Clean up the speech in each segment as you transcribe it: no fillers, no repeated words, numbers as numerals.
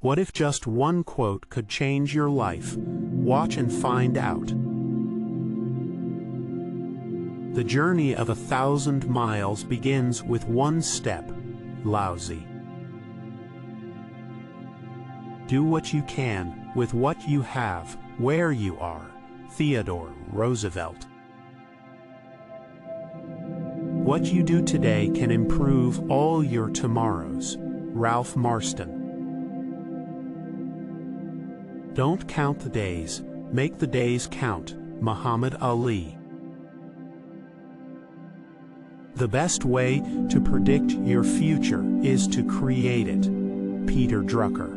What if just one quote could change your life? Watch and find out. The journey of 1,000 miles begins with one step. Laozi. Do what you can, with what you have, where you are. Theodore Roosevelt. What you do today can improve all your tomorrows. Ralph Marston. Don't count the days, make the days count. Muhammad Ali. The best way to predict your future is to create it. Peter Drucker.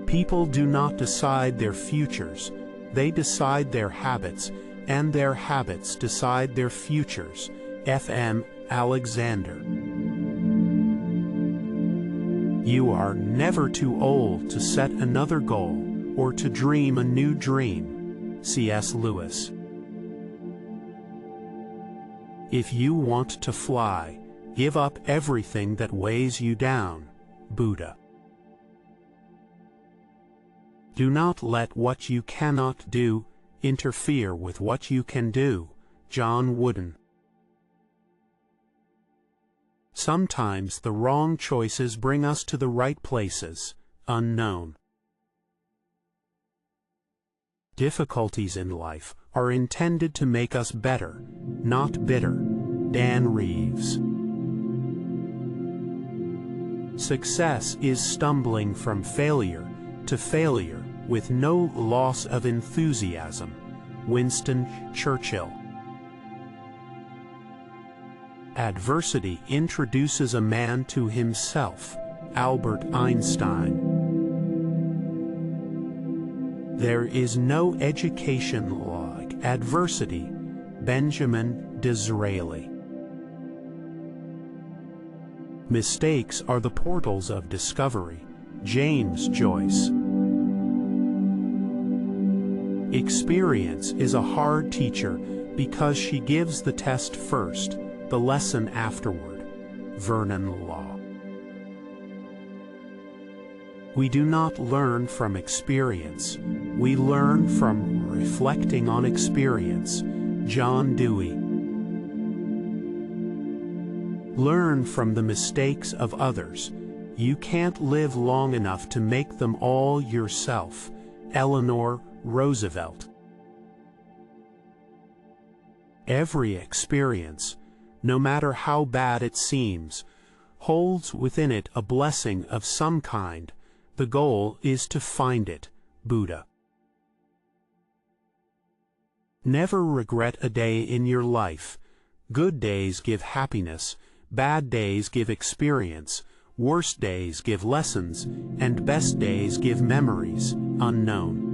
People do not decide their futures, they decide their habits, and their habits decide their futures. F.M. Alexander. You are never too old to set another goal or to dream a new dream. C.S. Lewis. If you want to fly, give up everything that weighs you down. Buddha. Do not let what you cannot do interfere with what you can do. John Wooden. Sometimes the wrong choices bring us to the right places. Unknown. Difficulties in life are intended to make us better, not bitter. Dan Reeves. Success is stumbling from failure to failure with no loss of enthusiasm. Winston Churchill. Adversity introduces a man to himself. Albert Einstein. There is no education like adversity. Benjamin Disraeli. Mistakes are the portals of discovery. James Joyce. Experience is a hard teacher because she gives the test first, the lesson afterward. Vernon Law. We do not learn from experience. We learn from reflecting on experience. John Dewey. Learn from the mistakes of others. You can't live long enough to make them all yourself. Eleanor Roosevelt. Every experience, no matter how bad it seems, holds within it a blessing of some kind. The goal is to find it. Buddha. Never regret a day in your life. Good days give happiness, bad days give experience, worst days give lessons, and best days give memories. Unknown.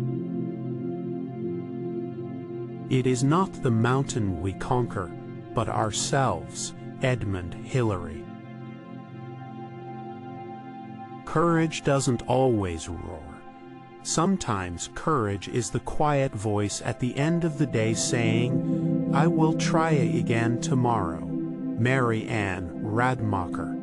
It is not the mountain we conquer, but ourselves. Edmund Hillary. Courage doesn't always roar. Sometimes courage is the quiet voice at the end of the day saying, "I will try again tomorrow." Mary Ann Radmacher.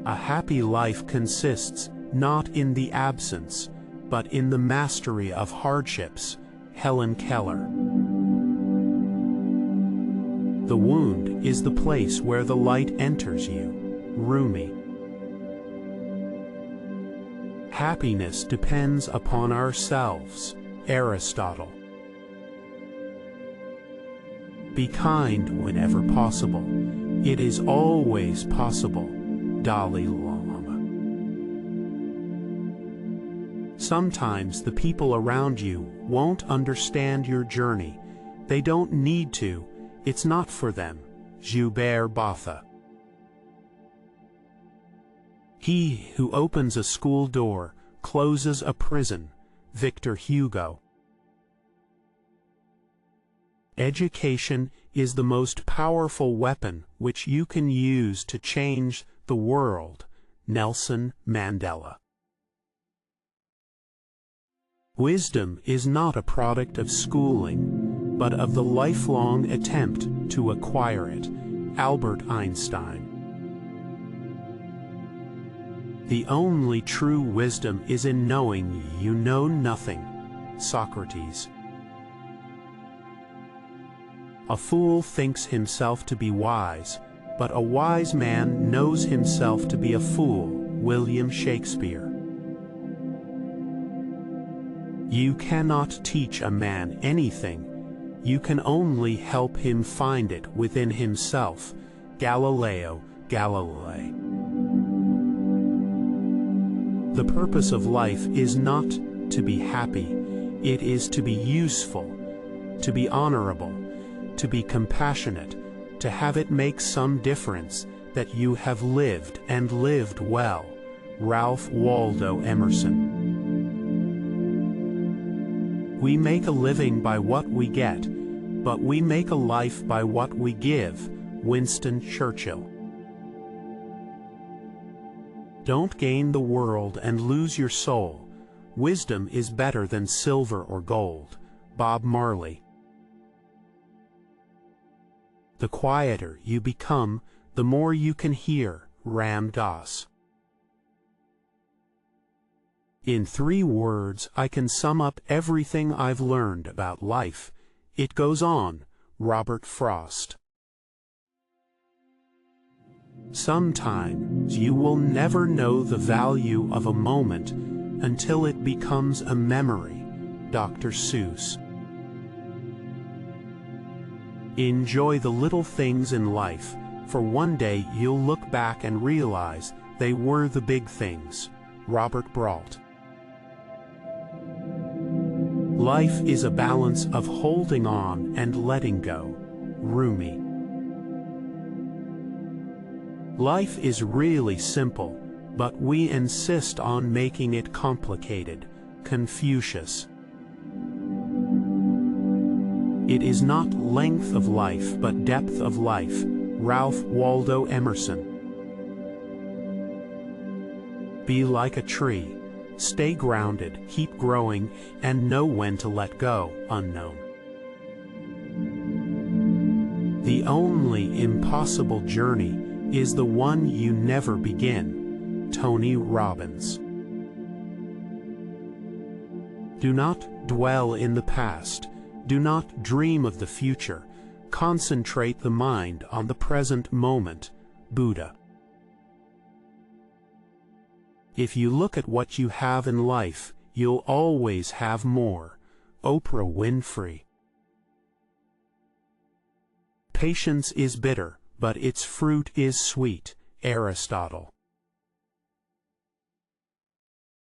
A happy life consists not in the absence, but in the mastery of hardships. Helen Keller. The wound is the place where the light enters you. Rumi. Happiness depends upon ourselves. Aristotle. Be kind whenever possible. It is always possible. Dalai Lama. Sometimes the people around you won't understand your journey. They don't need to. It's not for them. Joubert Botha. He who opens a school door closes a prison. Victor Hugo. Education is the most powerful weapon which you can use to change the world. Nelson Mandela. Wisdom is not a product of schooling, but of the lifelong attempt to acquire it. Albert Einstein. The only true wisdom is in knowing you know nothing. Socrates. A fool thinks himself to be wise, but a wise man knows himself to be a fool. William Shakespeare. You cannot teach a man anything. You can only help him find it within himself. Galileo Galilei. The purpose of life is not to be happy. It is to be useful, to be honorable, to be compassionate, to have it make some difference, that you have lived and lived well. Ralph Waldo Emerson. We make a living by what we get, but we make a life by what we give. Winston Churchill. Don't gain the world and lose your soul. Wisdom is better than silver or gold. Bob Marley. The quieter you become, the more you can hear. Ram Dass. In 3 words, I can sum up everything I've learned about life. It goes on. Robert Frost. Sometimes you will never know the value of a moment until it becomes a memory. Dr. Seuss. Enjoy the little things in life, for one day you'll look back and realize they were the big things. Robert Brault. Life is a balance of holding on and letting go. Rumi. Life is really simple, but we insist on making it complicated. Confucius. It is not length of life but depth of life. Ralph Waldo Emerson. Be like a tree. Stay grounded, keep growing, and know when to let go. Unknown. The only impossible journey is the one you never begin. Tony Robbins. Do not dwell in the past. Do not dream of the future. Concentrate the mind on the present moment. Buddha. If you look at what you have in life, you'll always have more. Oprah Winfrey. Patience is bitter, but its fruit is sweet. Aristotle.